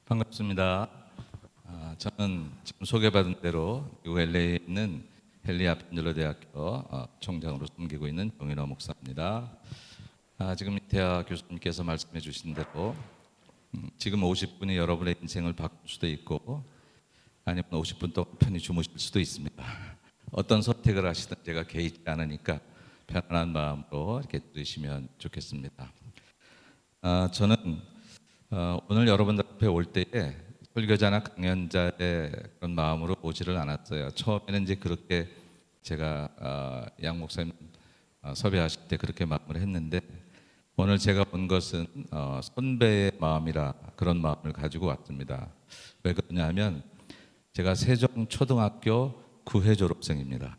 반갑습니다. 저는 지금 소개받은 대로 미국 LA에 있는 헨리 아펜젤러 대학교 총장으로 섬기고 있는 정인호 목사입니다. 지금 대학 교수님께서 말씀해 주신 대로 지금 50분이 여러분의 인생을 바꿀 수도 있고 아니면 50분 동안 편히 주무실 수도 있습니다. 어떤 선택을 하시든 제가 개의치 않으니까 편안한 마음으로 이렇게 들으시면 좋겠습니다. 저는 오늘 여러분들 앞에 올 때에 설교자나 강연자의 그런 마음으로 오지를 않았어요. 처음에는 이제 그렇게 제가 양 목사님 섭외하실 때 그렇게 마음을 했는데 오늘 제가 온 것은 선배의 마음이라 그런 마음을 가지고 왔습니다. 왜 그러냐 하면 제가 세종초등학교 9회 졸업생입니다.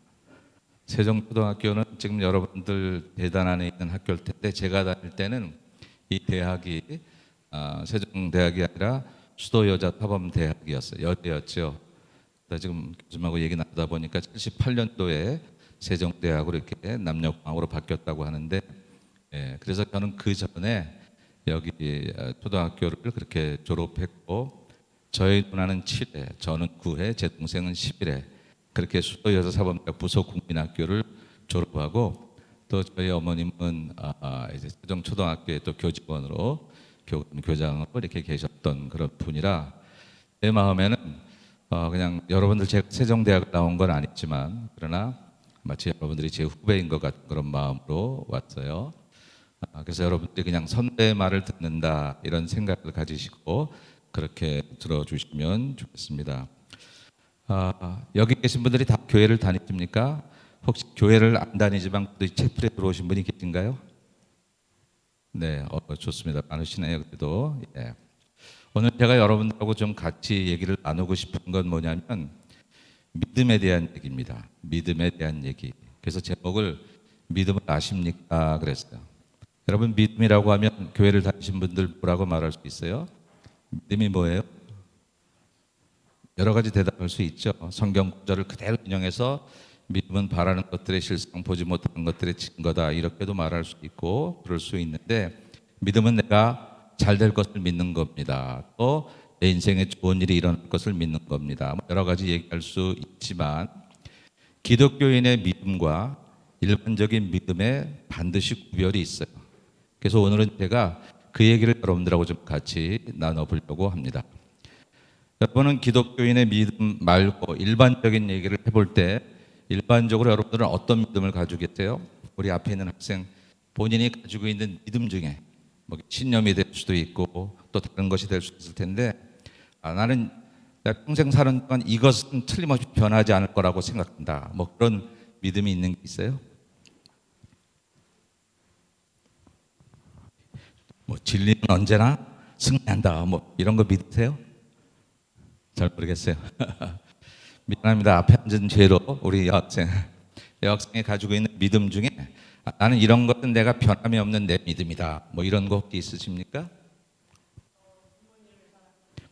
세종초등학교는 지금 여러분들 대단 안에 있는 학교일 텐데 제가 다닐 때는 이 대학이 세종대학이 아니라 수도여자타범대학이었어요. 여대였죠. 지금 교수님하고 얘기 나누다 보니까 78년도에 세종대학으로 이렇게 남녀공학으로 바뀌었다고 하는데, 그래서 저는 그 전에 여기 초등학교를 그렇게 졸업했고, 저희 누나는 7회, 저는 9회, 제 동생은 11회 그렇게 수도여자사범대학 부속국민학교를 졸업하고, 또 저희 어머님은 이제 세종초등학교에 또 교직원으로 교장으로 이렇게 계셨던 그런 분이라 내 마음에는 그냥 여러분들 제가 세종대학 나온 건 아니지만 그러나 마치 여러분들이 제 후배인 것 같은 그런 마음으로 왔어요. 그래서 여러분들이 그냥 선배의 말을 듣는다 이런 생각을 가지시고 그렇게 들어주시면 좋겠습니다. 여기 계신 분들이 다 교회를 다니십니까? 혹시 교회를 안 다니지만 채플에 들어오신 분이 계신가요? 네, 좋습니다. 많으시네요. 그래도 오늘 제가 여러분들하고 좀 같이 얘기를 나누고 싶은 건 뭐냐면 믿음에 대한 얘기입니다. 믿음에 대한 얘기. 그래서 제목을 믿음을 아십니까? 그랬어요. 여러분 믿음이라고 하면 교회를 다니신 분들 뭐라고 말할 수 있어요? 믿음이 뭐예요? 여러 가지 대답할 수 있죠. 성경 구절을 그대로 인용해서 믿음은 바라는 것들의 실상 보지 못하는 것들의 증거다 이렇게도 말할 수 있고 그럴 수 있는데 믿음은 내가 잘 될 것을 믿는 겁니다. 또 내 인생에 좋은 일이 일어날 것을 믿는 겁니다. 여러 가지 얘기할 수 있지만 기독교인의 믿음과 일반적인 믿음에 반드시 구별이 있어요. 그래서 오늘은 제가 그 얘기를 여러분들하고 좀 같이 나눠보려고 합니다. 여러분은 기독교인의 믿음 말고 일반적인 얘기를 해볼 때 일반적으로 여러분들은 어떤 믿음을 가지고 계세요? 우리 앞에 있는 학생 본인이 가지고 있는 믿음 중에 뭐 신념이 될 수도 있고 또 다른 것이 될 수 있을 텐데 나는 평생 사는 동안 이것은 틀림없이 변하지 않을 거라고 생각한다. 뭐 그런 믿음이 있는 게 있어요? 뭐 진리는 언제나 승리한다. 뭐 이런 거 믿으세요? 잘 모르겠어요. 미안합니다. 앞에 앉은 죄로 우리 여학생이 가지고 있는 믿음 중에 나는 이런 것은 내가 변함이 없는 내 믿음이다. 뭐 이런 거 혹시 있으십니까?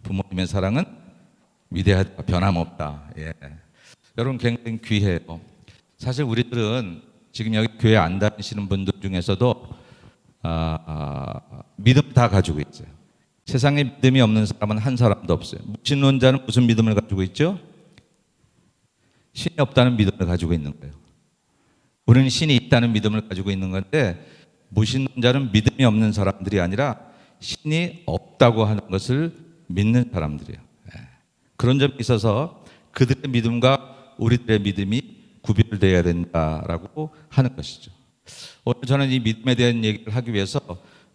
부모님의 사랑은 위대하다. 변함없다. 여러분 굉장히 귀해요. 사실 우리들은 지금 여기 교회 안 다니시는 분들 중에서도 믿음 다 가지고 있어요. 세상에 믿음이 없는 사람은 한 사람도 없어요. 무신론자는 무슨 믿음을 가지고 있죠? 신이 없다는 믿음을 가지고 있는 거예요. 우리는 신이 있다는 믿음을 가지고 있는 건데 무신론자는 믿음이 없는 사람들이 아니라 신이 없다고 하는 것을 믿는 사람들이에요. 그런 점이 있어서 그들의 믿음과 우리들의 믿음이 구별되어야 된다라고 하는 것이죠. 오늘 저는 이 믿음에 대한 얘기를 하기 위해서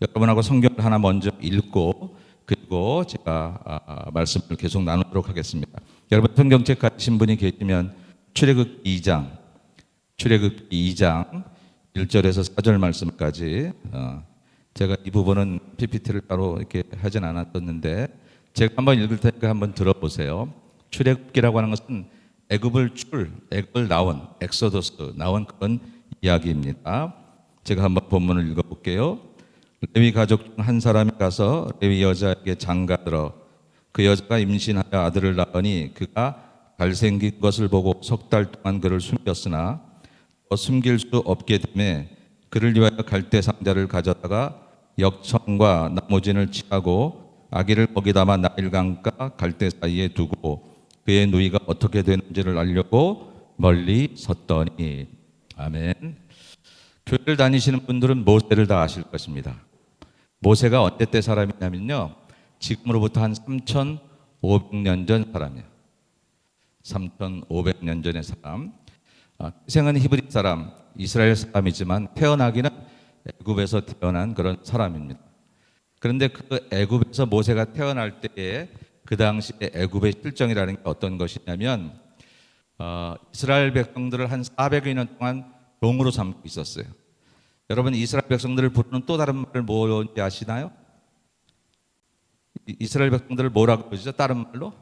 여러분하고 성경을 하나 먼저 읽고 그리고 제가 말씀을 계속 나누도록 하겠습니다. 여러분 성경책 가지신 분이 계시면 출애굽기 2장 1절에서 4절 말씀까지 제가 이 부분은 PPT를 따로 이렇게 하진 않았었는데 제가 한번 읽을 테니까 한번 들어보세요. 출애굽기라고 하는 것은 애굽을 나온 엑소더스 나온 그런 이야기입니다. 제가 한번 본문을 읽어볼게요. 레위 가족 중 한 사람이 가서 레위 여자에게 장가들어 그 여자가 임신하여 아들을 낳으니 그가 잘생긴 것을 보고 석 달 동안 그를 숨겼으나 더 숨길 수 없게 되매 그를 위하여 갈대 상자를 가져다가 역청과 나무진을 취하고 아기를 거기 담아 나일강가 갈대 사이에 두고 그의 누이가 어떻게 되는지를 알려고 멀리 섰더니. 아멘. 교회를 다니시는 분들은 모세를 다 아실 것입니다. 모세가 언제 때 사람이냐면요, 지금으로부터 한 3,500년 전 사람이에요. 3,500년 전의 사람. 태생은 히브리 사람, 이스라엘 사람이지만 태어나기는 애굽에서 태어난 그런 사람입니다. 그런데 그 애굽에서 모세가 태어날 때에 그 당시에 애굽의 실정이라는 게 어떤 것이냐면 이스라엘 백성들을 한 400여 년 동안 종으로 삼고 있었어요. 여러분, 이스라엘 백성들을 부르는 또 다른 말을 뭔지 아시나요? 이스라엘 백성들을 뭐라고 그러죠? 다른 말로?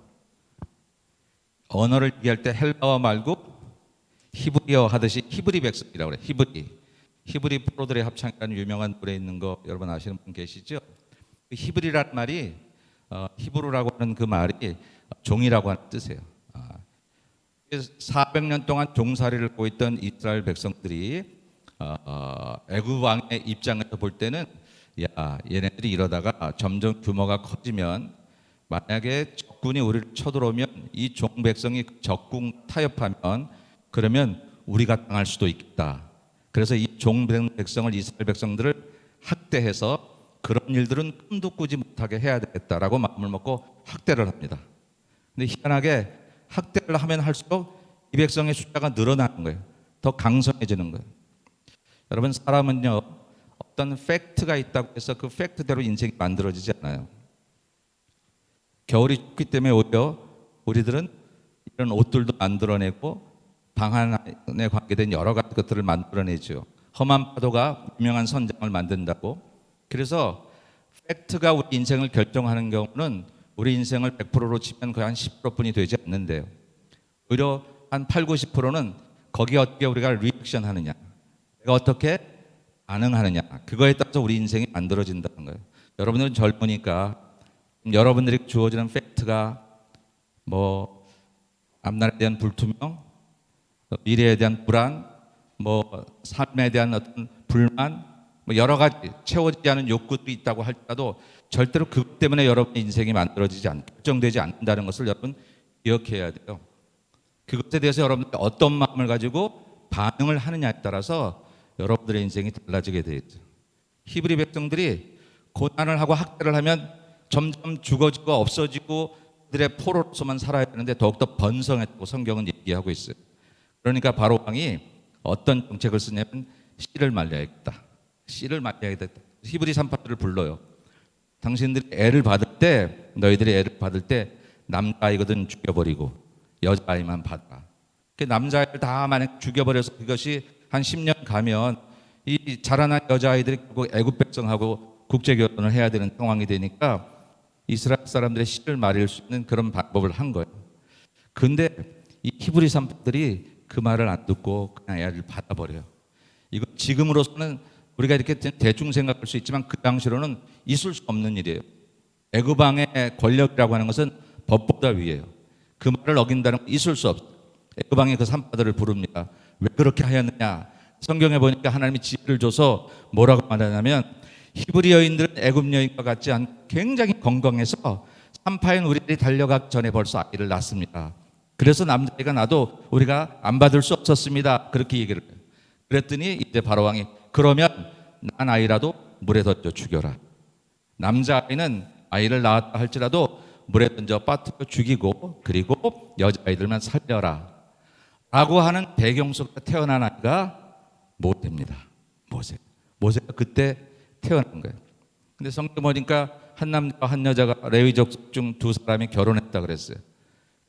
언어를 얘기할 때 헬라어 말고 히브리어 하듯이 히브리 백성이라고 그래요. 히브리 프로들의 합창이라는 유명한 노래 있는 거 여러분 아시는 분 계시죠? 그 히브리라는 말이 히브루라고 하는 그 말이 종이라고 하는 뜻이에요. 400년 동안 종살이를 하고 있던 이스라엘 백성들이 애굽 왕의 입장에서 볼 때는, 야, 얘네들이 이러다가 점점 규모가 커지면 만약에 적군이 우리를 쳐들어오면 이 종 백성이 적군 타협하면 그러면 우리가 당할 수도 있겠다. 그래서 이 종 백성을, 이스라엘 백성들을 학대해서 그런 일들은 꿈도 꾸지 못하게 해야 되겠다라고 마음을 먹고 학대를 합니다. 근데 희한하게 학대를 하면 할수록 이 백성의 숫자가 늘어나는 거예요. 더 강성해지는 거예요. 여러분, 사람은요, 어떤 팩트가 있다고 해서 그 팩트대로 인생이 만들어지지 않아요. 겨울이 춥기 때문에 오히려 우리들은 이런 옷들도 만들어내고 방 안에 관계된 여러 가지 것들을 만들어내죠. 험한 파도가 유명한 선장을 만든다고. 그래서 팩트가 우리 인생을 결정하는 경우는 우리 인생을 100%로 치면 거의 한 10%뿐이 되지 않는데요. 오히려 한 8, 90%는 거기에 어떻게 우리가 리액션 하느냐, 내가 어떻게 반응하느냐, 그거에 따라서 우리 인생이 만들어진다는 거예요. 여러분들은 젊으니까 여러분들이 주어지는 팩트가 뭐 앞날에 대한 불투명, 미래에 대한 불안, 뭐 삶에 대한 어떤 불만, 뭐 여러 가지 채워지지 않은 욕구들이 있다고 할지라도 절대로 그것 때문에 여러분의 인생이 만들어지지 않고 결정되지 않는다는 것을 여러분 기억해야 돼요. 그것에 대해서 여러분들이 어떤 마음을 가지고 반응을 하느냐에 따라서 여러분들의 인생이 달라지게 되겠죠. 히브리 백성들이 고난을 하고 학대를 하면 점점 죽어지고 없어지고 그들의 포로로서만 살아야 되는데 더욱더 번성했다고 성경은 얘기하고 있어요. 그러니까 바로 왕이 어떤 정책을 쓰냐면 씨를 말려야겠다. 씨를 말려야겠다. 히브리 산파들을 불러요. 당신들이 애를 받을 때, 너희들이 애를 받을 때 남자아이거든 죽여버리고 여자아이만 받아. 그 남자아이를 다 만약 죽여버려서 그것이 한 10년 가면 이 자라난 여자아이들이 결국 애굽 백성하고 국제결혼을 해야 되는 상황이 되니까 이스라엘 사람들의 씨를 말릴 수 있는 그런 방법을 한 거예요. 근데 이 히브리 산파들이 그 말을 안 듣고 그냥 애를 받아버려요. 이거 지금으로서는 우리가 이렇게 대충 생각할 수 있지만 그 당시로는 있을 수 없는 일이에요. 애굽 왕의 권력이라고 하는 것은 법보다 위에요. 그 말을 어긴다는 건 있을 수 없어요. 애굽 왕이 그 산파들을 부릅니다. 왜 그렇게 하였느냐? 성경에 보니까 하나님이 지혜를 줘서 뭐라고 말하냐면 히브리 여인들은 애굽 여인과 같지 않고 굉장히 건강해서 산파인 우리들이 달려가기 전에 벌써 아이를 낳습니다. 그래서 남자아이가 나도 우리가 안 받을 수 없었습니다. 그렇게 얘기를 해요. 그랬더니 이제 바로 왕이 그러면 난 아이라도 물에 던져 죽여라. 남자아이는 아이를 낳았다 할지라도 물에 던져 빠뜨려 죽이고 그리고 여자아이들만 살려라 라고 하는 배경 속에 태어난 아이가 모세입니다. 모세가 그때 태어난 거예요. 근데 성경 보니까 한 남자와 한 여자가 레위족 중 두 사람이 결혼했다 그랬어요.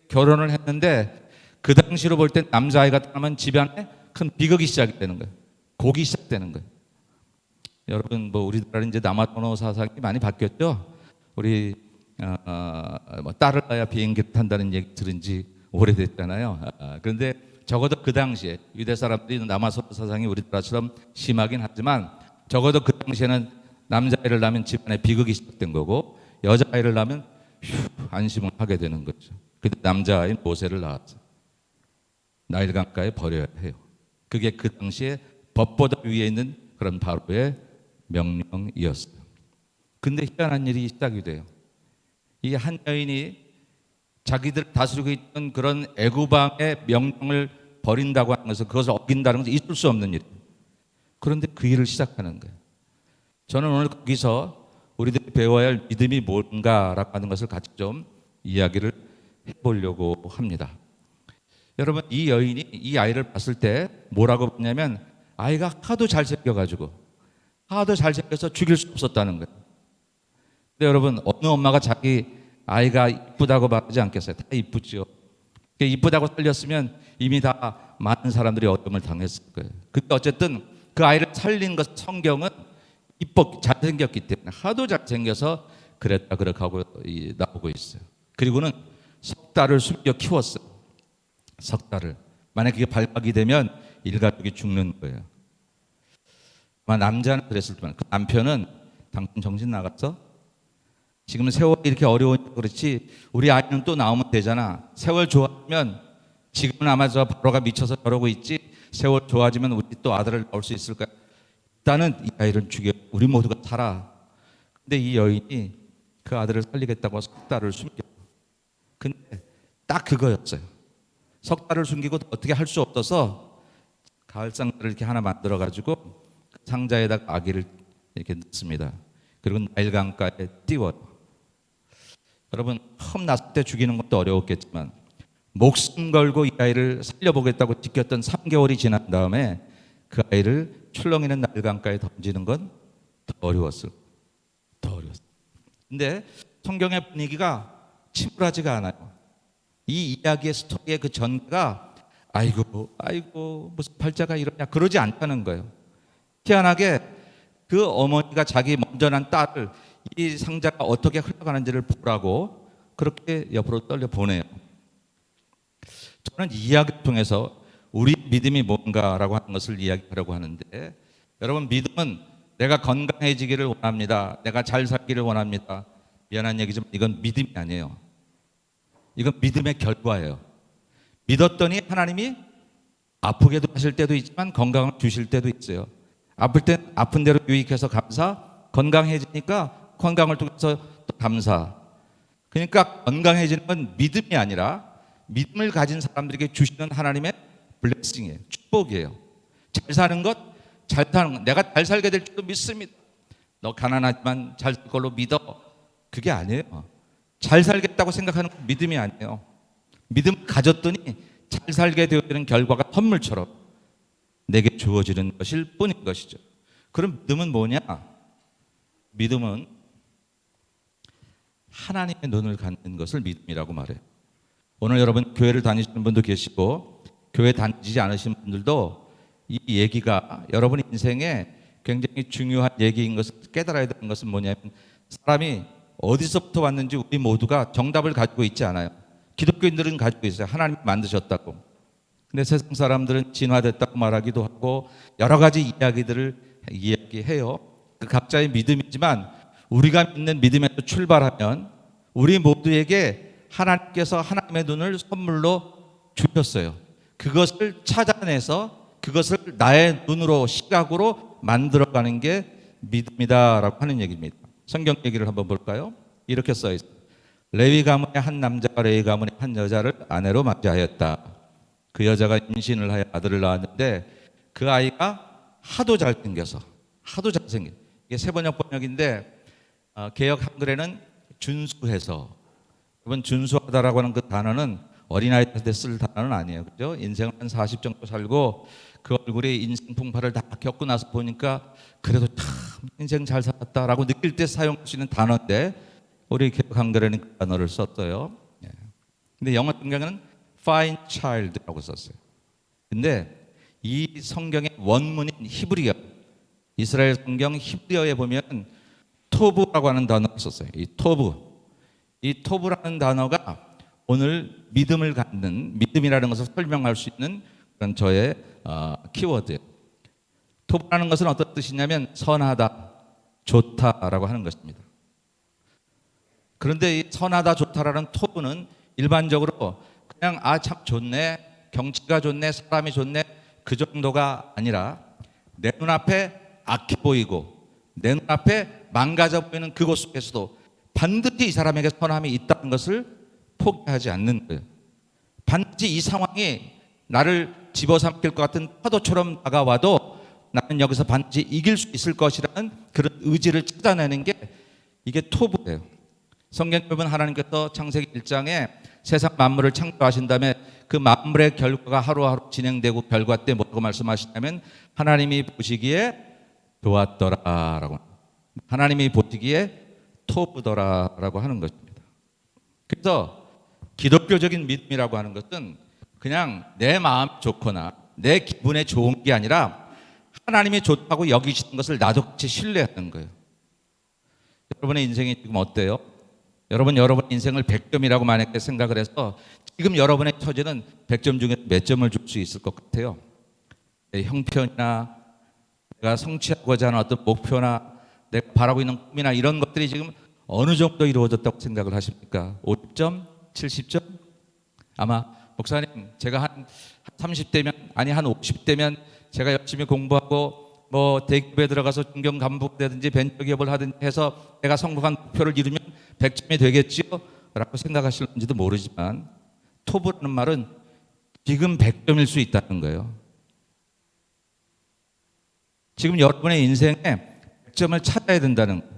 결혼을 했는데 그 당시로 볼 때 남자아이가 태어나면 집안에 큰 비극이 시작되는 거예요. 곡이 시작되는 거예요. 여러분, 뭐 우리나라는 이제 남아도너 사상이 많이 바뀌었죠. 우리 뭐 딸을 낳아야 비행기 탄다는 얘기 들은 지 오래됐잖아요. 그런데 적어도 그 당시에 유대 사람들이 남아도너 사상이 우리나라처럼 심하긴 하지만 적어도 그 당시에는 남자아이를 낳으면 집안에 비극이 시작된 거고 여자아이를 낳으면 안심을 하게 되는 거죠. 그때 남자아이 모세를 낳았어요. 나일 강가에 버려야 해요. 그게 그 당시에 법보다 위에 있는 그런 바로의 명령이었어요. 근데 희한한 일이 시작이 돼요. 이 한 여인이 자기들 다스리고 있던 그런 애굽 왕의 명령을 버린다고 하는 것은 그것을 어긴다는 것은 있을 수 없는 일이에요. 그런데 그 일을 시작하는 거예요. 저는 오늘 거기서 우리들이 배워야 할 믿음이 뭔가라고 하는 것을 같이 좀 이야기를 해보려고 합니다. 여러분, 이 여인이 이 아이를 봤을 때 뭐라고 봤냐면 아이가 하도 잘생겨가지고 하도 잘생겨서 죽일 수 없었다는 거예요. 근데 여러분, 어느 엄마가 자기 아이가 이쁘다고 말하지 않겠어요? 다 이쁘죠. 이쁘다고 살렸으면 이미 다 많은 사람들이 어려움을 당했을 거예요. 근데 어쨌든 그 아이를 살린 것 성경은 이뻐 잘생겼기 때문에 하도 잘생겨서 그랬다 그렇게 하고 나오고 있어요. 그리고는 석 달을 숨겨 키웠어요. 석 달을. 만약 그게 발각이 되면 일가족이 죽는 거예요. 아마 남자는 그랬을 때만 그 남편은 당신 정신 나갔어? 지금 세월이 이렇게 어려우니까 그렇지 우리 아이는 또 나오면 되잖아. 세월 좋아지면 지금은 아마 저 바로가 미쳐서 저러고 있지 세월 좋아지면 우리 또 아들을 낳을 수 있을까? 일단은 이 아이를 죽여 우리 모두가 살아. 근데 이 여인이 그 아들을 살리겠다고 석 달을 숨겨. 근데 딱 그거였어요. 석 달을 숨기고 어떻게 할 수 없어서 가을 상자를 이렇게 하나 만들어 가지고 그 상자에다가 아기를 이렇게 넣습니다. 그리고 나일 강가에 띄워요. 여러분, 처음 낳았을 때 죽이는 것도 어려웠겠지만 목숨 걸고 이 아이를 살려보겠다고 지켰던 3개월이 지난 다음에 그 아이를 출렁이는 나일 강가에 던지는 건 더 어려웠어요. 더 어려웠어요. 근데 성경의 분위기가 침울하지가 않아요. 이 이야기의 스토리의 그 전개가 아이고 무슨 팔자가 이러냐 그러지 않다는 거예요. 희한하게 그 어머니가 자기 먼저 난 딸을 이 상자가 어떻게 흘러가는지를 보라고 그렇게 옆으로 떨려 보내요. 저는 이 이야기를 통해서 우리 믿음이 뭔가라고 하는 것을 이야기하려고 하는데, 여러분, 믿음은 내가 건강해지기를 원합니다. 내가 잘 살기를 원합니다. 미안한 얘기지만 이건 믿음이 아니에요. 이건 믿음의 결과예요. 믿었더니 하나님이 아프게도 하실 때도 있지만 건강을 주실 때도 있어요. 아플 땐 아픈 대로 유익해서 감사, 건강해지니까 건강을 통해서 또 감사. 그러니까 건강해지는 건 믿음이 아니라 믿음을 가진 사람들에게 주시는 하나님의 블레싱이에요. 축복이에요. 잘 사는 것, 잘 사는 것. 내가 잘 살게 될 줄도 믿습니다. 너 가난하지만 잘 살 걸로 믿어. 그게 아니에요. 잘 살겠다고 생각하는 건 믿음이 아니에요. 믿음을 가졌더니 잘 살게 되어지는 결과가 선물처럼 내게 주어지는 것일 뿐인 것이죠. 그럼 믿음은 뭐냐? 믿음은 하나님의 눈을 갖는 것을 믿음이라고 말해요. 오늘 여러분 교회를 다니시는 분도 계시고 교회 다니지 않으신 분들도 이 얘기가 여러분 인생에 굉장히 중요한 얘기인 것을 깨달아야 되는 것은 뭐냐면, 사람이 어디서부터 왔는지 우리 모두가 정답을 가지고 있지 않아요. 기독교인들은 가지고 있어요. 하나님이 만드셨다고. 근데 세상 사람들은 진화됐다고 말하기도 하고 여러 가지 이야기들을 이야기해요. 그 각자의 믿음이지만 우리가 믿는 믿음에서 출발하면 우리 모두에게 하나님께서 하나님의 눈을 선물로 주셨어요. 그것을 찾아내서 그것을 나의 눈으로, 시각으로 만들어가는 게 믿음이다라고 하는 얘기입니다. 성경 얘기를 한번 볼까요? 이렇게 써 있어요. 레위 가문의 한 남자가 레위 가문의 한 여자를 아내로 맞이하였다. 그 여자가 임신을 하여 아들을 낳았는데 그 아이가 하도 잘생겨서 이게 세번역 번역인데 개역 한글에는 준수해서, 여러분 준수하다라고 하는 그 단어는 어린아이 때 쓸 단어는 아니에요. 그죠? 인생을 한 40 정도 살고 그 얼굴에 인생 풍파를 다 겪고 나서 보니까 그래도 참 인생 잘 살았다라고 느낄 때 사용할 수 있는 단어인데 우리 개역 한글에는 그 단어를 썼어요. 근데 영어 성경에는 fine child라고 썼어요. 근데 이 성경의 원문인 히브리어, 이스라엘 성경 히브리어에 보면 토브라고 하는 단어를 썼어요. 이 토브라는 단어가 오늘 믿음을 갖는, 믿음이라는 것을 설명할 수 있는 그런 저의 키워드예요. 토브라는 것은 어떤 뜻이냐면 선하다, 좋다라고 하는 것입니다. 그런데 이 선하다, 좋다라는 토브는 일반적으로 그냥 참 좋네, 경치가 좋네, 사람이 좋네, 그 정도가 아니라 내 눈앞에 악해 보이고 내 눈앞에 망가져 보이는 그곳 속에서도 반드시 이 사람에게 선함이 있다는 것을 포기하지 않는 거예요. 반드시 이 상황이 나를 집어삼킬 것 같은 파도처럼 다가와도 나는 여기서 반드시 이길 수 있을 것이라는 그런 의지를 찾아내는 게 이게 토부예요. 성경 보면 하나님께서 창세기 1장에 세상 만물을 창조하신 다음에 그 만물의 결과가 하루하루 진행되고 결과 때 뭐라고 말씀하시냐면 하나님이 보시기에 좋았더라라고, 하나님이 보시기에 토부더라라고 하는 것입니다. 그래서 기독교적인 믿음이라고 하는 것은 그냥 내 마음 좋거나 내 기분에 좋은 게 아니라 하나님이 좋다고 여기시는 것을 나도 같이 신뢰하는 거예요. 여러분의 인생이 지금 어때요? 여러분 인생을 100점이라고 만약에 생각을 해서 지금 여러분의 처지는 100점 중에 몇 점을 줄 수 있을 것 같아요? 내 형편이나 내가 성취하고자 하는 어떤 목표나 내가 바라고 있는 꿈이나 이런 것들이 지금 어느 정도 이루어졌다고 생각을 하십니까? 50점? 70점? 아마 목사님 제가 한 30대면 아니 한 50대면 제가 열심히 공부하고 뭐 대기업에 들어가서 중견 간부라든지 벤처기업을 하든지 해서 내가 성공한 목표를 이루면 100점이 되겠지요? 라고 생각하실는지도 모르지만 토부라는 말은 지금 100점일 수 있다는 거예요. 지금 여러분의 인생에 100점을 찾아야 된다는 거예요.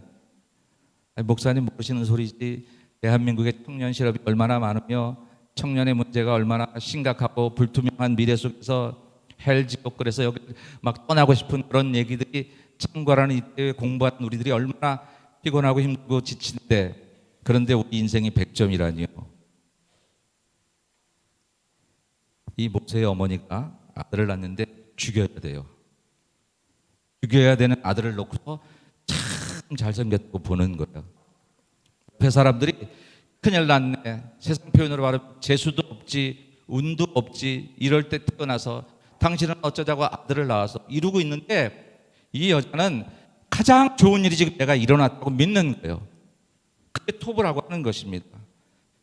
아니, 목사님 모르시는 소리지. 대한민국의 청년 실업이 얼마나 많으며 청년의 문제가 얼마나 심각하고 불투명한 미래 속에서 헬지옥, 그래서 여기 막 떠나고 싶은 그런 얘기들이 참고라는 이때 공부하는 우리들이 얼마나 피곤하고 힘들고 지친데, 그런데 우리 인생이 100점이라니요. 이 모세의 어머니가 아들을 낳는데 죽여야 돼요. 죽여야 되는 아들을 놓고서 참 잘생겼다고 보는 거예요. 옆에 사람들이 큰일 났네, 세상 표현으로 말하면 재수도 없지 운도 없지, 이럴 때 태어나서 당신은 어쩌자고 아들을 낳아서 이루고 있는데 이 여자는 가장 좋은 일이 지금 내가 일어났다고 믿는 거예요. 그게 토부라고 하는 것입니다.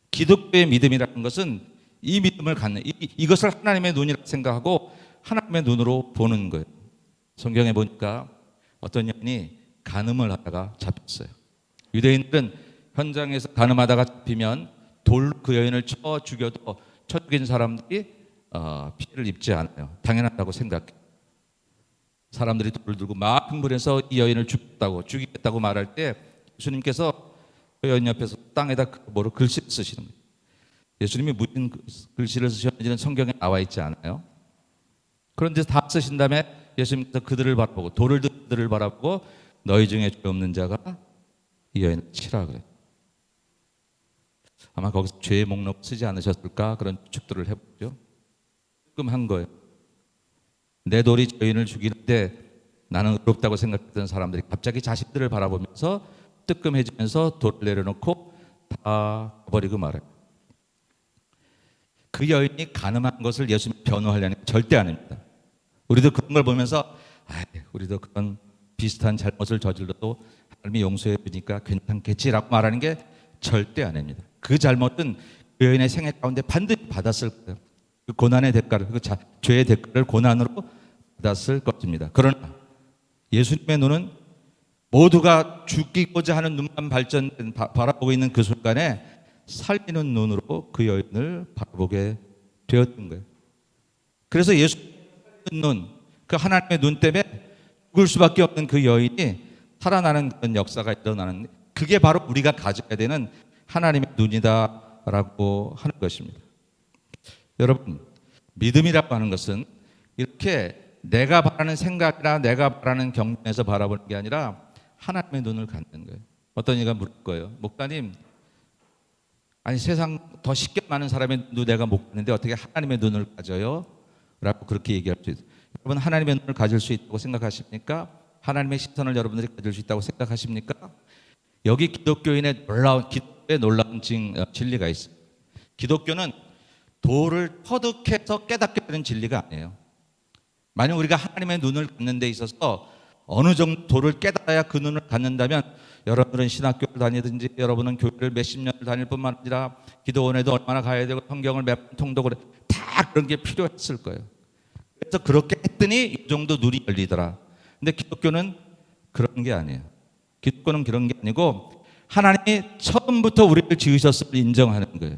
기독교의 믿음이라는 것은 이 믿음을 갖는, 이것을 하나님의 눈이라고 생각하고 하나님의 눈으로 보는 거예요. 성경에 보니까 어떤 여인이 간음을 하다가 잡혔어요. 유대인들은 현장에서 간음하다가 잡히면 돌로 그 여인을 쳐 죽여도 쳐 죽인 사람들이 피해를 입지 않아요. 당연하다고 생각해요. 사람들이 돌을 들고 막 흥분해서 이 여인을 죽이겠다고 말할 때 예수님께서 그 여인 옆에서 땅에다 뭐로 글씨를 쓰시는 거예요. 예수님이 무슨 글씨를 쓰셨는지는 성경에 나와 있지 않아요. 그런데 다 쓰신 다음에 예수님께서 그들을 바라보고 돌을 바라보고 너희 중에 죄 없는 자가 이 여인을 치라 그래요. 아마 거기서 죄의 목록 쓰지 않으셨을까 그런 추측들을 해보죠. 뜨끔한 거예요. 내 돌이 죄인을 죽이는데 나는 의롭다고 생각했던 사람들이 갑자기 자식들을 바라보면서 뜨끔해지면서 돌을 내려놓고 다 버리고 말아요. 그 여인이 간음한 것을 예수님이 변호하려는 게 절대 아닙니다. 우리도 그런 걸 보면서 우리도 그런 비슷한 잘못을 저질러도 하나님이 용서해 주니까 괜찮겠지라고 말하는 게 절대 아닙니다. 그 잘못은 그 여인의 생애 가운데 반드시 받았을 거예요. 그 고난의 대가를, 그 죄의 대가를 고난으로 받았을 것입니다. 그러나 예수님의 눈은 모두가 죽이고자 하는 눈만 바라보고 있는 그 순간에 살리는 눈으로 그 여인을 바라보게 되었던 거예요. 그래서 예수님의 눈, 그 하나님의 눈 때문에 죽을 수밖에 없는 그 여인이 살아나는 그런 역사가 일어나는, 그게 바로 우리가 가져야 되는 하나님의 눈이다라고 하는 것입니다. 여러분, 믿음이라고 하는 것은 이렇게 내가 바라는 생각이나 내가 바라는 경험에서 바라보는 게 아니라 하나님의 눈을 갖는 거예요. 어떤 이가 물을 거예요. 목사님, 아니 세상 더 쉽게 많은 사람의 눈 내가 못 봤는데 어떻게 하나님의 눈을 가져요? 라고 그렇게 얘기할 수 있어요. 여러분, 하나님의 눈을 가질 수 있다고 생각하십니까? 하나님의 시선을 여러분들이 가질 수 있다고 생각하십니까? 여기 기독교의 놀라운 진리가 있어요. 기독교는 도를 터득해서 깨닫게 되는 진리가 아니에요. 만약 우리가 하나님의 눈을 갖는 데 있어서 어느 정도 도를 깨달아야 그 눈을 갖는다면, 여러분은 신학교를 다니든지 여러분은 교회를 몇십 년을 다닐 뿐만 아니라 기도원에도 얼마나 가야 되고 성경을 몇 번 통독을 다 막 그런 게 필요했을 거예요. 그래서 그렇게 했더니 이 정도 눈이 열리더라. 근데 기독교는 그런 게 아니에요. 기독교는 그런 게 아니고 하나님이 처음부터 우리를 지으셨음을 인정하는 거예요.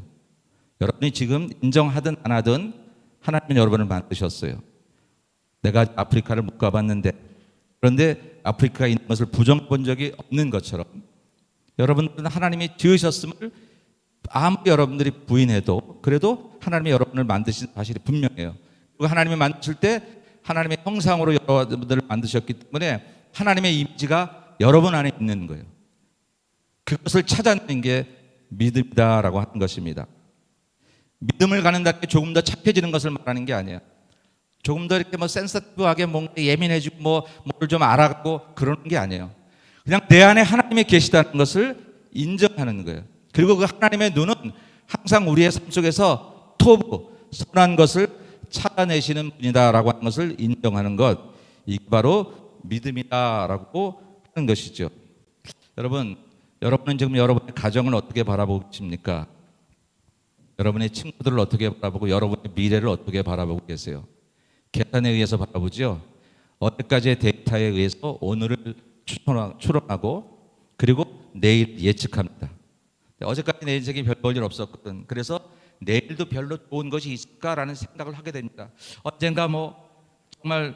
여러분이 지금 인정하든 안 하든 하나님은 여러분을 만드셨어요. 내가 아프리카를 못 가봤는데, 그런데 아프리카에 있는 것을 부정본 적이 없는 것처럼 여러분들은 하나님이 지으셨음을 아무리 여러분들이 부인해도 그래도 하나님이 여러분을 만드신 사실이 분명해요. 그리고 하나님이 만드실 때 하나님의 형상으로 여러분들을 만드셨기 때문에 하나님의 이미지가 여러분 안에 있는 거예요. 그것을 찾아내는 게 믿음이다라고 하는 것입니다. 믿음을 갖는다는 게 조금 더 착해지는 것을 말하는 게 아니에요. 조금 더 이렇게 센서티브하게 뭔가 예민해지고 뭘 좀 알아가고 그러는 게 아니에요. 그냥 내 안에 하나님이 계시다는 것을 인정하는 거예요. 그리고 그 하나님의 눈은 항상 우리의 삶 속에서 토부, 선한 것을 찾아내시는 분이다라고 하는 것을 인정하는 것, 이게 바로 믿음이다라고 하는 것이죠. 여러분은 지금 여러분의 가정을 어떻게 바라보고 계십니까? 여러분의 친구들을 어떻게 바라보고 여러분의 미래를 어떻게 바라보고 계세요? 계산에 의해서 바라보죠. 어제까지의 데이터에 의해서 오늘을 추론하고 그리고 내일 예측합니다. 어제까지 내 인생에 별 볼 일 없었거든. 그래서 내일도 별로 좋은 것이 있을까라는 생각을 하게 됩니다. 언젠가 정말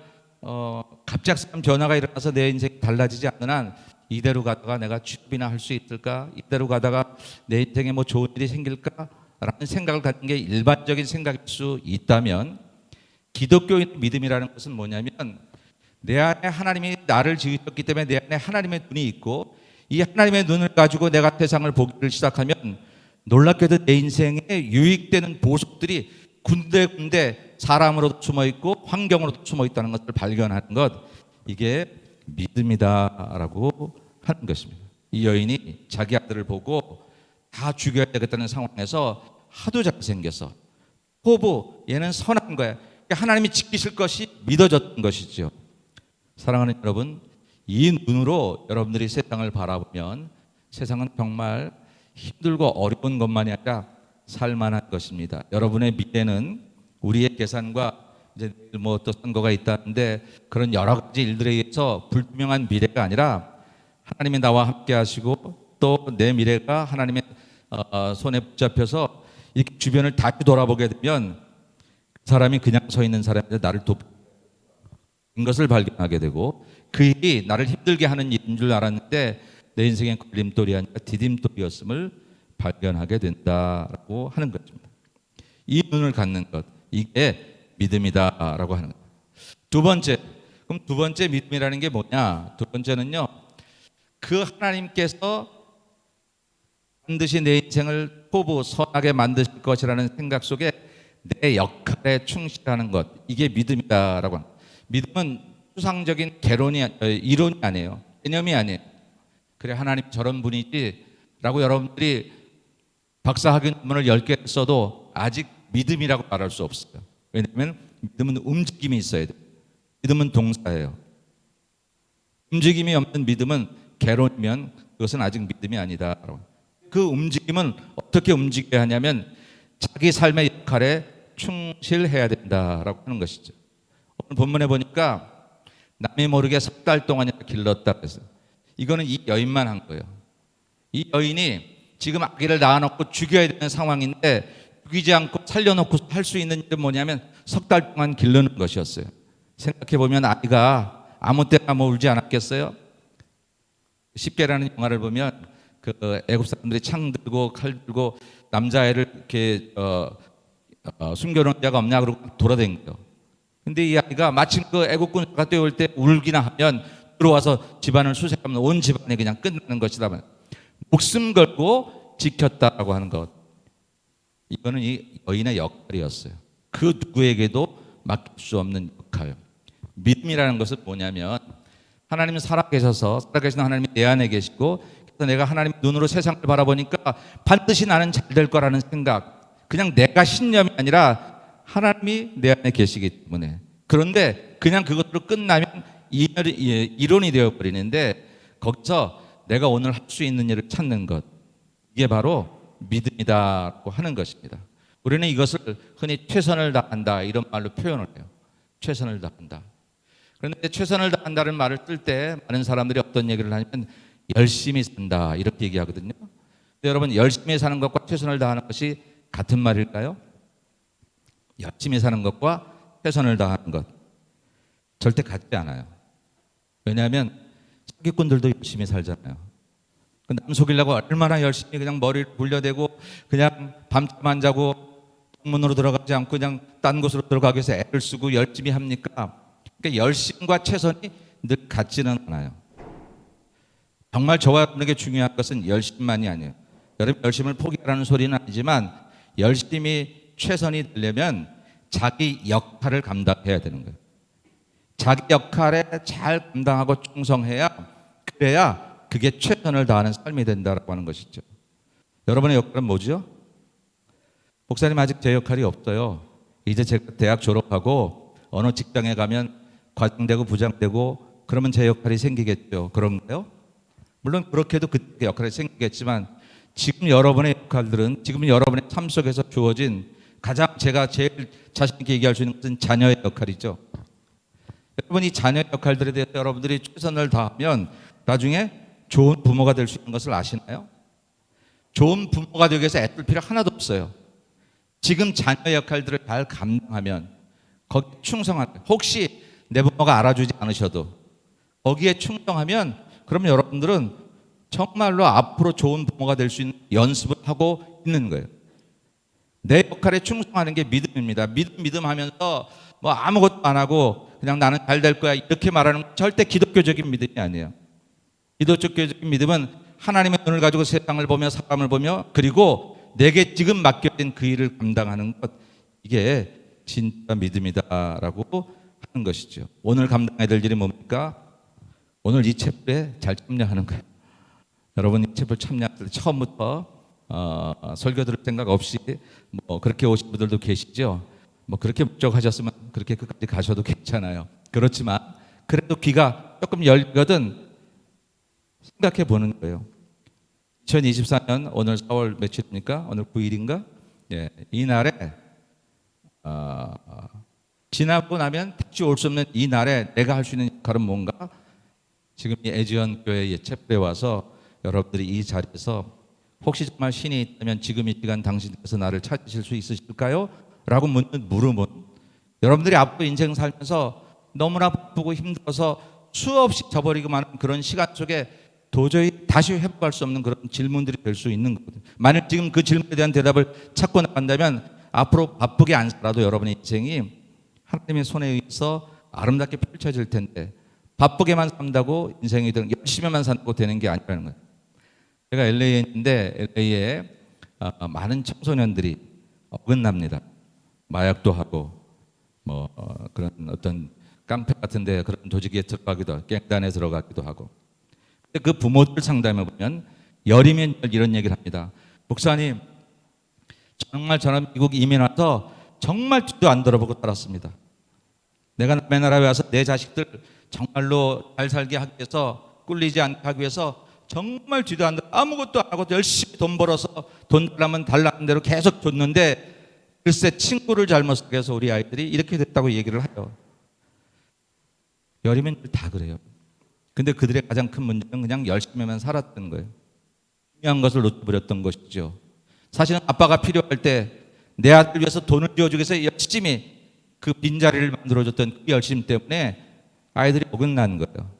갑작스런 변화가 일어나서 내 인생이 달라지지 않는 한 이대로 가다가 내가 취업이나 할 수 있을까? 이대로 가다가 내 인생에 좋은 일이 생길까라는 생각을 갖는 게 일반적인 생각일 수 있다면, 기독교인 믿음이라는 것은 뭐냐면 내 안에 하나님이 나를 지으셨기 때문에 내 안에 하나님의 눈이 있고 이 하나님의 눈을 가지고 내가 세상을 보기를 시작하면 놀랍게도 내 인생에 유익되는 보석들이 군데군데 사람으로도 숨어있고 환경으로도 숨어있다는 것을 발견하는 것, 이게 믿음이다라고 하는 것입니다. 이 여인이 자기 아들을 보고 다 죽여야 되겠다는 상황에서 하도 잘생겨서 호부, 얘는 선한 거야, 하나님이 지키실 것이 믿어졌던 것이죠. 사랑하는 여러분, 이 눈으로 여러분들이 세상을 바라보면 세상은 정말 힘들고 어려운 것만이 아니라 살만한 것입니다. 여러분의 미래는 우리의 계산과 이제 또 선거가 있다는데 그런 여러 가지 일들에 의해서 불투명한 미래가 아니라 하나님이 나와 함께 하시고 또 내 미래가 하나님의 손에 붙잡혀서 이렇게 주변을 다시 돌아보게 되면 사람이 그냥 서 있는 사람인데 나를 돕는 것을 발견하게 되고, 그 일이 나를 힘들게 하는 일인 줄 알았는데 내 인생의 걸림돌이 아니라 디딤돌이었음을 발견하게 된다라고 하는 것입니다. 이 눈을 갖는 것, 이게 믿음이다라고 하는 것. 그럼 두 번째 믿음이라는 게 뭐냐? 두 번째는요, 그 하나님께서 반드시 내 인생을 포부 선하게 만드실 것이라는 생각 속에 내 역할에 충실하는 것, 이게 믿음이다라고 합니다. 믿음은 추상적인 이론이 아니에요. 개념이 아니에요. 그래, 하나님 저런 분이지 라고 여러분들이 박사학위 논문을 10개 써도 아직 믿음이라고 말할 수 없어요. 왜냐하면 믿음은 움직임이 있어야 돼요. 믿음은 동사예요. 움직임이 없는 믿음은 개론이면 그것은 아직 믿음이 아니다. 그 움직임은 어떻게 움직여야 하냐면 자기 삶의 역할에 충실해야 된다라고 하는 것이죠. 오늘 본문에 보니까 남이 모르게 석 달 동안이나 길렀다 그랬어요. 이거는 이 여인만 한 거예요. 이 여인이 지금 아기를 낳아놓고 죽여야 되는 상황인데 죽이지 않고 살려놓고 할 수 있는 일은 뭐냐면 석 달 동안 기르는 것이었어요. 생각해보면 아이가 아무 때나 울지 않았겠어요? 십계라는 영화를 보면 그 애굽 사람들이 창 들고 칼 들고 남자애를 이렇게 숨겨놓은 자가 없냐 그러고 돌아다니고요. 근데 이 아이가 마침 그 애국군사가 뛰어올 때 울기나 하면 들어와서 집안을 수색하면 온 집안이 그냥 끝나는 것이다. 목숨 걸고 지켰다라고 하는 것, 이거는 이 여인의 역할이었어요. 그 누구에게도 맡길 수 없는 역할. 믿음이라는 것은 뭐냐면 하나님은 살아계시는 하나님이 내 안에 계시고, 그래서 내가 하나님 눈으로 세상을 바라보니까 반드시 나는 잘 될 거라는 생각, 그냥 내가 신념이 아니라 하나님이 내 안에 계시기 때문에. 그런데 그냥 그것으로 끝나면 이론이 되어버리는데 거기서 내가 오늘 할 수 있는 일을 찾는 것, 이게 바로 믿음이다고 하는 것입니다. 우리는 이것을 흔히 최선을 다한다 이런 말로 표현을 해요. 최선을 다한다. 그런데 최선을 다한다는 말을 쓸 때 많은 사람들이 어떤 얘기를 하냐면 열심히 산다 이렇게 얘기하거든요. 근데 여러분, 열심히 사는 것과 최선을 다하는 것이 같은 말일까요? 열심히 사는 것과 최선을 다하는 것 절대 같지 않아요. 왜냐하면 사기꾼들도 열심히 살잖아요. 남 속이려고 얼마나 열심히 그냥 머리를 굴려대고 그냥 밤잠 안 자고 문으로 들어가지 않고 그냥 딴 곳으로 들어가기 위해서 애를 쓰고 열심히 합니까? 그러니까 열심과 최선이 늘 같지는 않아요. 정말 저와 여러분에게 중요한 것은 열심만이 아니에요. 여러분, 열심을 포기하라는 소리는 아니지만 열심히 최선이 되려면 자기 역할을 감당해야 되는 거예요. 자기 역할에 잘 감당하고 충성해야, 그래야 그게 최선을 다하는 삶이 된다라고 하는 것이죠. 여러분의 역할은 뭐죠? 목사님, 아직 제 역할이 없어요. 이제 제가 대학 졸업하고 어느 직장에 가면 과장되고 부장되고 그러면 제 역할이 생기겠죠. 그런가요? 물론 그렇게도 그 역할이 생기겠지만 지금 여러분의 역할들은 지금 여러분의 삶 속에서 주어진 가장 제가 제일 자신 있게 얘기할 수 있는 것은 자녀의 역할이죠. 여러분, 이 자녀의 역할들에 대해서 여러분들이 최선을 다하면 나중에 좋은 부모가 될 수 있는 것을 아시나요? 좋은 부모가 되기 위해서 애쓸 필요 하나도 없어요. 지금 자녀의 역할들을 잘 감당하면, 거기에 충성하면, 혹시 내 부모가 알아주지 않으셔도 거기에 충성하면, 그럼 여러분들은 정말로 앞으로 좋은 부모가 될 수 있는 연습을 하고 있는 거예요. 내 역할에 충성하는 게 믿음입니다. 믿음 하면서 뭐 아무것도 안 하고 그냥 나는 잘 될 거야 이렇게 말하는 건 절대 기독교적인 믿음이 아니에요. 기독교적인 믿음은 하나님의 눈을 가지고 세상을 보며 사람을 보며 그리고 내게 지금 맡겨진 그 일을 감당하는 것, 이게 진짜 믿음이다라고 하는 것이죠. 오늘 감당해야 될 일이 뭡니까? 오늘 이 챕터에 잘 참여하는 거예요. 여러분, 이 챕터 참여할 때 처음부터 설교 들을 생각 없이 뭐 그렇게 오신 분들도 계시죠. 뭐 그렇게 목적하셨으면 그렇게 끝까지 가셔도 괜찮아요. 그렇지만 그래도 귀가 조금 열거든 생각해 보는 거예요. 2024년 오늘 4월 며칠입니까? 오늘 9일인가? 예, 이 날에 지나고 나면 다시 올 수 없는 이 날에 내가 할 수 있는 역할은 뭔가? 지금 이 애지원 교회의 챕터에 와서 여러분들이 이 자리에서 혹시 정말 신이 있다면 지금 이 시간 당신께서 나를 찾으실 수 있으실까요? 라고 묻는 물음은, 여러분들이 앞으로 인생 살면서 너무나 바쁘고 힘들어서 수없이 저버리고만 하는 그런 시간 속에 도저히 다시 회복할 수 없는 그런 질문들이 될 수 있는 거거든요. 만약 지금 그 질문에 대한 대답을 찾고 나간다면 앞으로 바쁘게 안 살아도 여러분의 인생이 하나님의 손에 의해서 아름답게 펼쳐질 텐데, 바쁘게만 산다고 인생이 열심히만 산다고 되는 게 아니라는 거예요. 제가 LA에 있는데 LA에 많은 청소년들이 어긋납니다. 마약도 하고 뭐 그런 어떤 깡패 같은데 그런 조직에 들어가기도 하고 갱단에 들어가기도 하고. 근데 그 부모들 상담해 보면 열이면 이런 얘기를 합니다. 목사님, 정말 저는 미국 이민 와서 정말 뒤도 안 돌아보고 살았습니다. 내가 남의 나라에 와서 내 자식들 정말로 잘 살게 하기 위해서, 꿀리지 않게 하기 위해서 정말 뒤도 안 돌아 아무것도 안 하고 열심히 돈 벌어서 돈 달라면 달라는 대로 계속 줬는데, 글쎄 친구를 잘못 쓰게 해서 우리 아이들이 이렇게 됐다고 얘기를 해요. 열이면 다 그래요. 근데 그들의 가장 큰 문제는 그냥 열심히만 살았던 거예요. 중요한 것을 놓쳐버렸던 것이죠. 사실은 아빠가 필요할 때 내 아들 위해서 돈을 쥐어주기 위해서 열심히 그 빈자리를 만들어줬던 그 열심 때문에 아이들이 어긋난 거예요.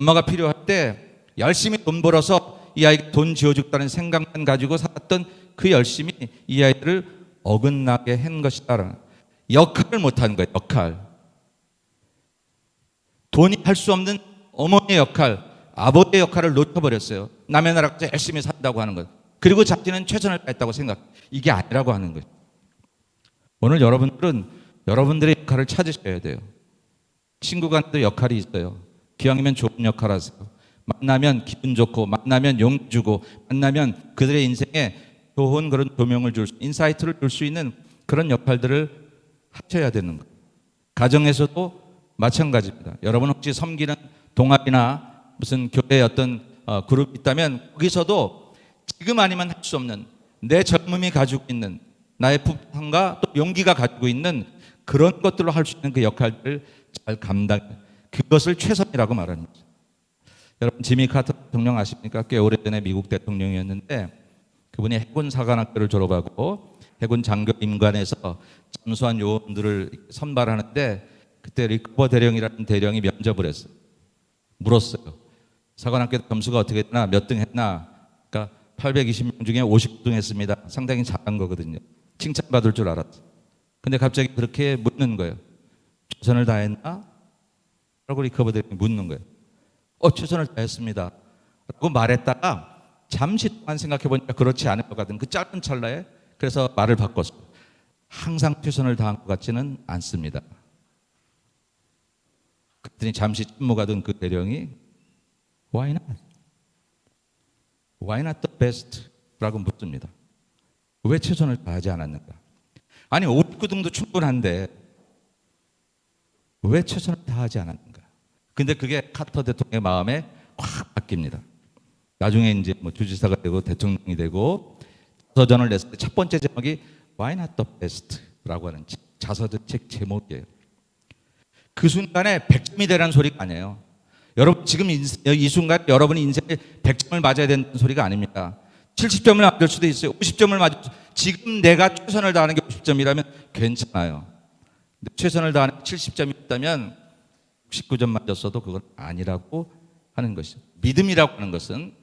엄마가 필요할 때 열심히 돈 벌어서 이 아이가 돈 쥐어주겠다는 생각만 가지고 살았던 그 열심이 이 아이들을 어긋나게 한 것이다. 역할을 못하는 거예요. 역할. 돈이 할 수 없는 어머니의 역할, 아버지의 역할을 놓쳐버렸어요. 남의 나라에서 열심히 산다고 하는 것. 그리고 자신은 최선을 다했다고 생각. 이게 아니라고 하는 거예요. 오늘 여러분들은 여러분들의 역할을 찾으셔야 돼요. 친구 간도 역할이 있어요. 기왕이면 좋은 역할 하세요. 만나면 기분 좋고, 만나면 용 주고, 만나면 그들의 인생에 좋은 그런 조명을 줄 수, 인사이트를 줄 수 있는 그런 역할들을 하셔야 되는 거예요. 가정에서도 마찬가지입니다. 여러분 혹시 섬기는 동아리나 무슨 교회의 어떤 그룹이 있다면 거기서도 지금 아니면 할 수 없는 내 젊음이 가지고 있는 나의 부탄과 또 용기가 가지고 있는 그런 것들로 할 수 있는 그 역할을 잘 감당, 그것을 최선이라고 말하는 거죠. 여러분 지미 카터 대통령 아십니까? 꽤 오래전에 미국 대통령이었는데 그분이 해군 사관학교를 졸업하고 해군 장교 임관에서 잠수한 요원들을 선발하는데 그때 리커버 대령이라는 대령이 면접을 했어요. 물었어요. 사관학교 점수가 어떻게 했나, 몇 등 했나. 그러니까 820명 중에 50등 했습니다. 상당히 잘한 거거든요. 칭찬받을 줄 알았어요. 근데 갑자기 그렇게 묻는 거예요. 최선을 다했나? 라고 리커버 대령이 묻는 거예요. 최선을 다했습니다 라고 말했다가 잠시 동안 생각해 보니까 그렇지 않을 것 같은 그 짧은 찰나에 그래서 말을 바꿨어요. 항상 최선을 다한 것 같지는 않습니다. 그랬더니 잠시 침묵하던 그 대령이 Why not? Why not the best? 라고 묻습니다. 왜 최선을 다하지 않았는가? 아니 59등도 충분한데 왜 최선을 다하지 않았는가? 근데 그게 카터 대통령의 마음에 확 바뀝니다. 나중에 이제 뭐 주지사가 되고 대통령이 되고 자서전을 냈을 때 첫 번째 제목이 Why not the best라고 하는 자서전 책 제목이에요. 그 순간에 100점이 되라는 소리가 아니에요. 여러분 지금 이 순간 여러분이 인생에 100점을 맞아야 된다는 소리가 아닙니다. 70점을 맞을 수도 있어요. 50점을 맞을 수도 있어요. 지금 내가 최선을 다하는 게 50점이라면 괜찮아요. 근데 최선을 다하는 70점이었다면 69점 맞았어도 그건 아니라고 하는 것이죠. 믿음이라고 하는 것은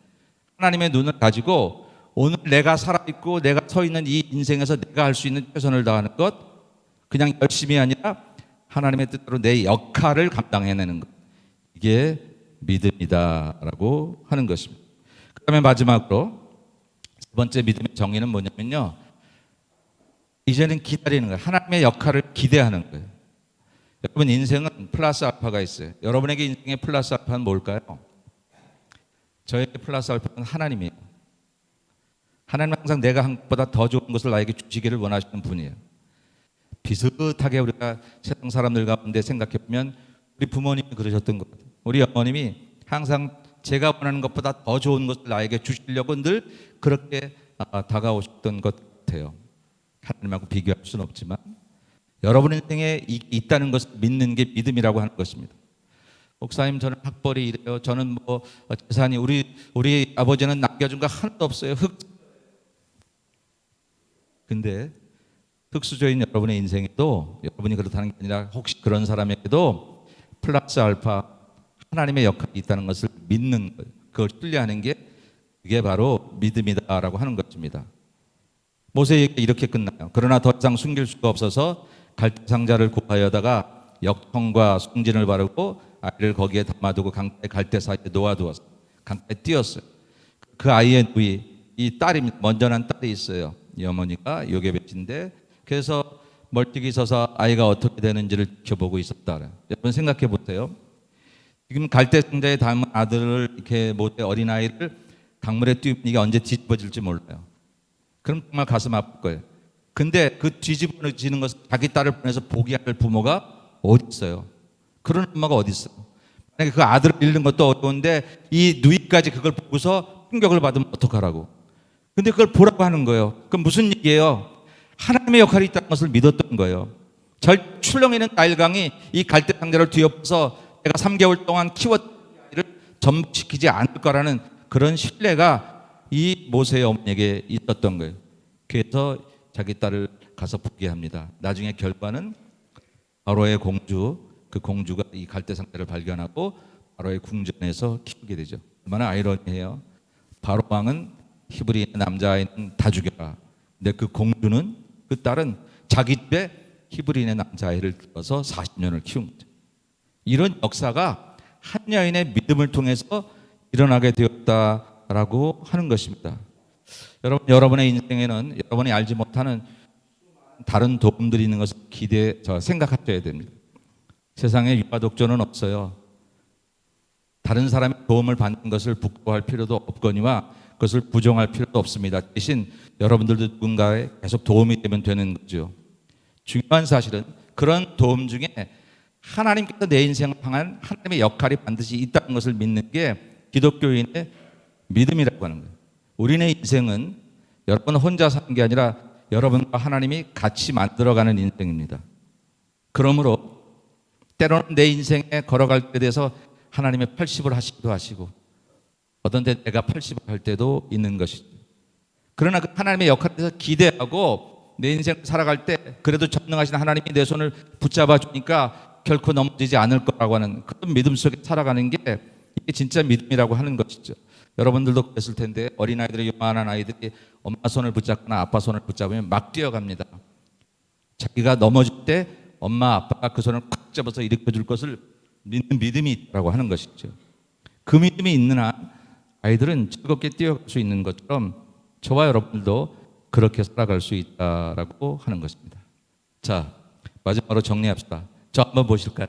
하나님의 눈을 가지고 오늘 내가 살아있고 내가 서 있는 이 인생에서 내가 할 수 있는 최선을 다하는 것, 그냥 열심이 아니라 하나님의 뜻대로 내 역할을 감당해내는 것, 이게 믿음이다라고 하는 것입니다. 그 다음에 마지막으로 세 번째 믿음의 정의는 뭐냐면요, 이제는 기다리는 거예요. 하나님의 역할을 기대하는 거예요. 여러분 인생은 플러스 알파가 있어요. 여러분에게 인생의 플러스 알파는 뭘까요? 저에게 플러스 알파는 하나님이에요. 하나님은 항상 내가 한 것보다 더 좋은 것을 나에게 주시기를 원하시는 분이에요. 비슷하게 우리가 세상 사람들 가운데 생각해보면 우리 부모님이 그러셨던 것 같아요. 우리 어머님이 항상 제가 원하는 것보다 더 좋은 것을 나에게 주시려고 늘 그렇게 다가오셨던 것 같아요. 하나님하고 비교할 수는 없지만 여러분 인생에 있다는 것을 믿는 게 믿음이라고 하는 것입니다. 목사님 저는 학벌이 이래요. 저는 뭐 재산이 우리 아버지는 남겨준 거 하나도 없어요. 근데 흙수저인 여러분의 인생에도 여러분이 그렇다는 게 아니라 혹시 그런 사람에게도 플러스 알파 하나님의 역할이 있다는 것을 믿는 거예요. 그걸 신뢰하는 게 그게 바로 믿음이다라고 하는 것입니다. 모세에게 이렇게 끝나요. 그러나 더 이상 숨길 수가 없어서 갈대 상자를 구하여다가 역청과 숭진을 바르고 아이를 거기에 담아두고 강가에 갈대 사이에 놓아두었어요. 강가에 띄었어요. 그 아이의 누이, 이 딸이 먼저 난 딸이 있어요. 이 어머니가 요게벳인데 그래서 멀찍이 서서 아이가 어떻게 되는지를 지켜보고 있었다. 여러분 생각해 보세요. 지금 갈대 상자에 담은 아들을 이렇게 모세 어린아이를 강물에 띄우면 이게 언제 뒤집어질지 몰라요. 그럼 정말 가슴 아플 거예요. 근데 그 뒤집어지는 것을 자기 딸을 보내서 보게 할 부모가 어디 있어요? 그런 엄마가 어디 있어요? 만약에 그 아들을 잃는 것도 어려운데 이 누이까지 그걸 보고서 충격을 받으면 어떡하라고? 근데 그걸 보라고 하는 거예요. 그럼 무슨 얘기예요? 하나님의 역할이 있다는 것을 믿었던 거예요. 출렁이는 나일강이 이 갈대 상자를 뒤엎어서 내가 3개월 동안 키웠던 아이를 전복시키지 않을 거라는 그런 신뢰가 이 모세의 어머니에게 있었던 거예요. 그래서 자기 딸을 가서 보게 합니다. 나중에 결과는 바로의 공주, 그 공주가 이 갈대 상자를 발견하고 바로의 궁전에서 키우게 되죠. 얼마나 아이러니해요. 바로 왕은 히브리 남자아이는 다 죽여라. 근데 그 공주는, 그 딸은 자기 집에 히브리인의 남자아이를 들어서 40년을 키운 거죠. 이런 역사가 한 여인의 믿음을 통해서 일어나게 되었다라고 하는 것입니다. 여러분의 인생에는 여러분이 알지 못하는 다른 도움들이 있는 것을 생각하셔야 됩니다. 세상에 유아독존은 없어요. 다른 사람의 도움을 받는 것을 부끄러워할 필요도 없거니와 그것을 부정할 필요도 없습니다. 대신 여러분들도 누군가에 계속 도움이 되면 되는 거죠. 중요한 사실은 그런 도움 중에 하나님께서 내 인생을 향한 하나님의 역할이 반드시 있다는 것을 믿는 게 기독교인의 믿음이라고 하는 거예요. 우리네 인생은 여러분 혼자 사는 게 아니라 여러분과 하나님이 같이 만들어가는 인생입니다. 그러므로 때로는 내 인생에 걸어갈 때 대해서 하나님의 80을 하시기도 하시고 어떤 때 내가 80을 할 때도 있는 것이죠. 그러나 그 하나님의 역할에 대해서 기대하고 내 인생을 살아갈 때 그래도 전능하신 하나님이 내 손을 붙잡아 주니까 결코 넘어지지 않을 거라고 하는 그런 믿음 속에 살아가는 게 이게 진짜 믿음이라고 하는 것이죠. 여러분들도 그랬을 텐데 어린아이들이, 요만한 아이들이 엄마 손을 붙잡거나 아빠 손을 붙잡으면 막 뛰어갑니다. 자기가 넘어질 때 엄마 아빠가 그 손을 꽉 잡아서 일으켜 줄 것을 믿는 믿음이 있다고 하는 것이죠. 그 믿음이 있는 한 아이들은 즐겁게 뛰어갈 수 있는 것처럼 저와 여러분들도 그렇게 살아갈 수 있다라고 하는 것입니다. 자, 마지막으로 정리합시다. 저 한번 보실까요?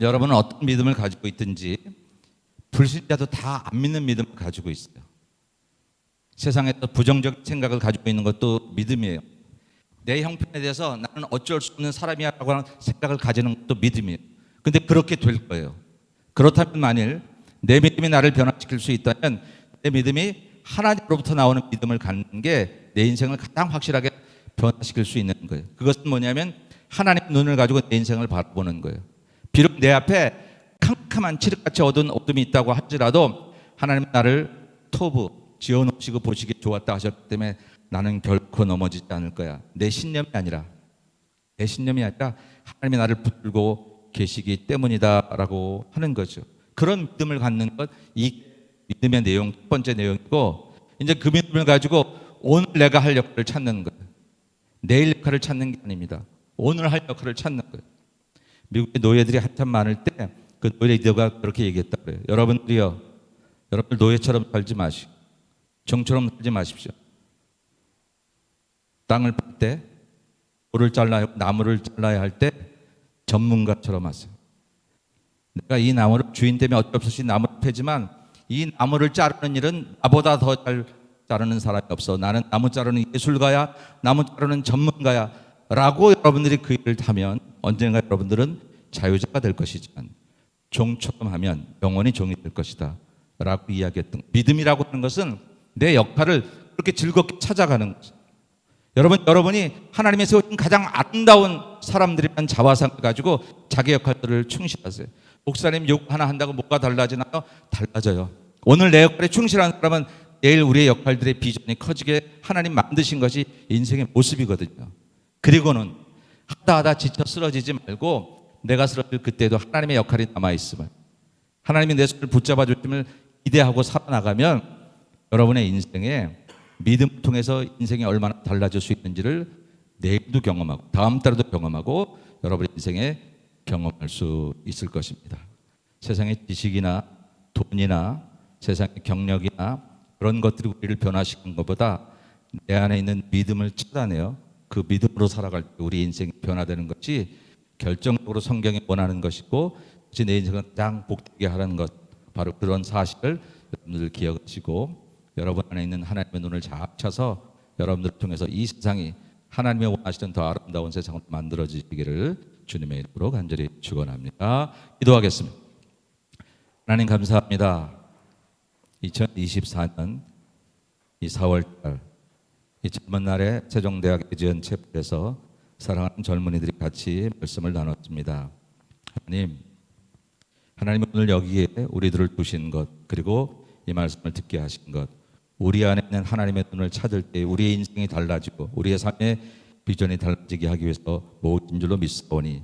여러분은 어떤 믿음을 가지고 있든지 불신자도 다 안 믿는 믿음을 가지고 있어요. 세상에서 부정적인 생각을 가지고 있는 것도 믿음이에요. 내 형편에 대해서 나는 어쩔 수 없는 사람이야라고 하는 생각을 가지는 것도 믿음이에요. 근데 그렇게 될 거예요. 그렇다면 만일 내 믿음이 나를 변화시킬 수 있다면 내 믿음이 하나님으로부터 나오는 믿음을 갖는 게 내 인생을 가장 확실하게 변화시킬 수 있는 거예요. 그것은 뭐냐면 하나님의 눈을 가지고 내 인생을 바라보는 거예요. 비록 내 앞에 캄캄한 칠흑같이 어두운 어둠이 있다고 할지라도 하나님은 나를 토부 지어놓으시고 보시기에 좋았다 하셨기 때문에 나는 결코 넘어지지 않을 거야. 내 신념이 아니라 하나님이 나를 붙들고 계시기 때문이다라고 하는 거죠. 그런 믿음을 갖는 것, 이 믿음의 내용, 첫 번째 내용이고, 이제 그 믿음을 가지고 오늘 내가 할 역할을 찾는 거예요. 내일 역할을 찾는 게 아닙니다. 오늘 할 역할을 찾는 거예요. 미국의 노예들이 한참 많을 때 그 노예 리더가 그렇게 얘기했다 그래요. 여러분들이요, 여러분들 노예처럼 살지 마시고 종처럼 살지 마십시오. 땅을 팔 때 돌을 잘라야, 나무를 잘라야 할 때 전문가처럼 하세요. 내가 이 나무를 주인 때문에 어쩔 수 없이 나무를 패지만 이 나무를 자르는 일은 나보다 더 잘 자르는 사람이 없어. 나는 나무 자르는 예술가야, 나무 자르는 전문가야 라고 여러분들이 그 일을 하면 언젠가 여러분들은 자유자가 될 것이지만 종처럼 하면 영원히 종이 될 것이다 라고 이야기했던, 믿음이라고 하는 것은 내 역할을 그렇게 즐겁게 찾아가는 거죠. 여러분이 하나님의 세우신 가장 아름다운 사람들이라는 자화상을 가지고 자기 역할들을 충실하세요. 목사님 욕 하나 한다고 뭐가 달라지나요? 달라져요. 오늘 내 역할에 충실한 사람은 내일 우리의 역할들의 비전이 커지게 하나님 만드신 것이 인생의 모습이거든요. 그리고는 하다 지쳐 쓰러지지 말고 내가 쓰러질 그때도 하나님의 역할이 남아있음을, 하나님이 내 손을 붙잡아 주심을 기대하고 살아나가면 여러분의 인생에 믿음을 통해서 인생이 얼마나 달라질 수 있는지를 내일도 경험하고 다음 달에도 경험하고 여러분의 인생에 경험할 수 있을 것입니다. 세상의 지식이나 돈이나 세상의 경력이나 그런 것들이 우리를 변화시키는 것보다 내 안에 있는 믿음을 찾아내요. 그 믿음으로 살아갈 때 우리 인생이 변화되는 것이 결정적으로 성경이 원하는 것이고 내 인생을 가장 복되게 하라는 것, 바로 그런 사실을 여러분들 기억하시고 여러분 안에 있는 하나님의 눈을 잘 차서 여러분들을 통해서 이 세상이 하나님이 원하시던 더 아름다운 세상으로 만들어지기를 주님의 이름으로 간절히 축원합니다. 기도하겠습니다. 하나님 감사합니다. 2024년 이 4월달 이 젊은 날에 세종대학 지은 챕터에서 사랑하는 젊은이들이 같이 말씀을 나눴습니다. 하나님 오늘 여기에 우리들을 두신 것, 그리고 이 말씀을 듣게 하신 것, 우리 안에 있는 하나님의 눈을 찾을 때 우리의 인생이 달라지고 우리의 삶의 비전이 달라지게 하기 위해서 모든 줄로 믿사오니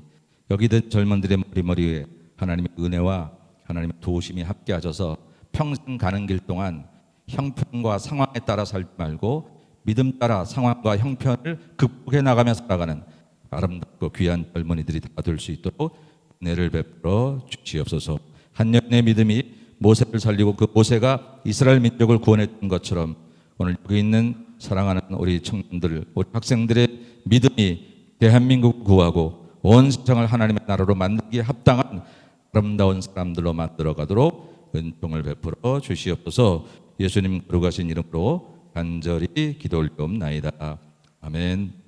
여기 든 젊은들의 머리머리에 하나님의 은혜와 하나님의 도우심이 함께 하셔서 평생 가는 길 동안 형편과 상황에 따라 살지 말고 믿음 따라 상황과 형편을 극복해 나가며 살아가는 아름답고 귀한 젊은이들이 다 될 수 있도록 은혜를 베풀어 주시옵소서. 한 영혼의 믿음이 모세를 살리고 그 모세가 이스라엘 민족을 구원했던 것처럼 오늘 여기 있는 사랑하는 우리 청년들, 우리 학생들의 믿음이 대한민국을 구하고 온 세상을 하나님의 나라로 만들기에 합당한 아름다운 사람들로 만들어가도록 은총을 베풀어 주시옵소서. 예수님 거룩하신 이름으로 간절히 기도 올리옵나이다. 아멘.